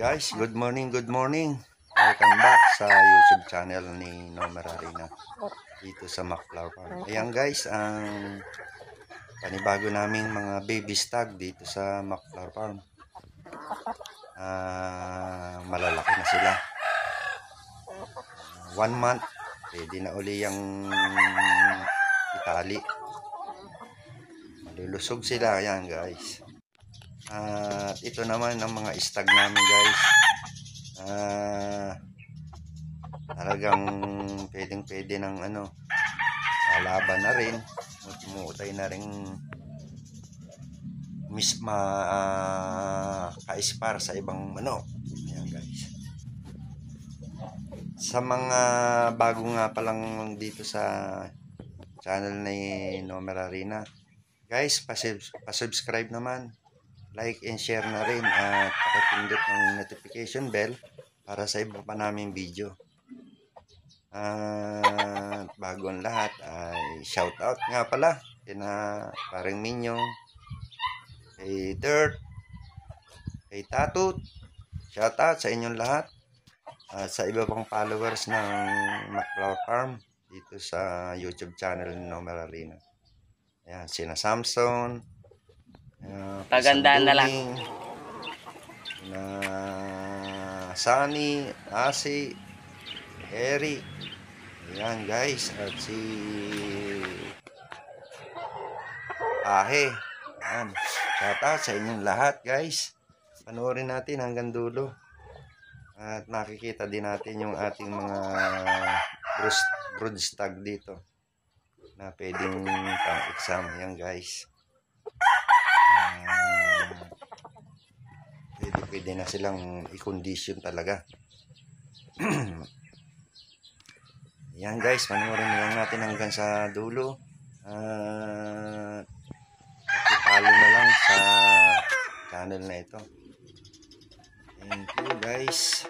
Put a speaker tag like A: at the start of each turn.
A: Guys, good morning, good morning. Welcome back sa YouTube channel ni Nomer Arena dito sa McFlower Farm. Ayan guys, ang panibago naming mga baby stag dito sa McFlower Farm. Malalaki na sila. 1 month, pwede na uli yung itali. Malulusog sila, ayan guys. At ito naman ang mga stag namin guys. Talagang pwede ng malaban na rin, umutay na rin kaispar sa ibang manok. Ayan guys. Sa mga bago nga palang dito sa channel ni Nomer Arena, guys, pa-subscribe naman, like and share na rin at pakipindot ng notification bell para sa iba pa naming video. Bago ang lahat ay shout out nga pala kina paring Minyong, kay Dirt, kay Tatut. Shout out sa inyong lahat at sa iba pang followers ng McFlower Farm dito sa YouTube channel ni Nomer Arena. Ayan, sina Samson,
B: pagandaan na lang
A: na Sunny, Asi, Eric. Ayan guys, at si Ahe. Ayan, shoutout sa inyong lahat guys. Panoorin natin hanggang dulo at makikita din natin yung ating mga brood stag dito na pwedeng pang exam. Ayan guys, pwede na silang i-condition talaga. Yan guys, panoorin lang natin hanggang sa dulo. Pakipalo na lang sa channel na ito. Thank you guys.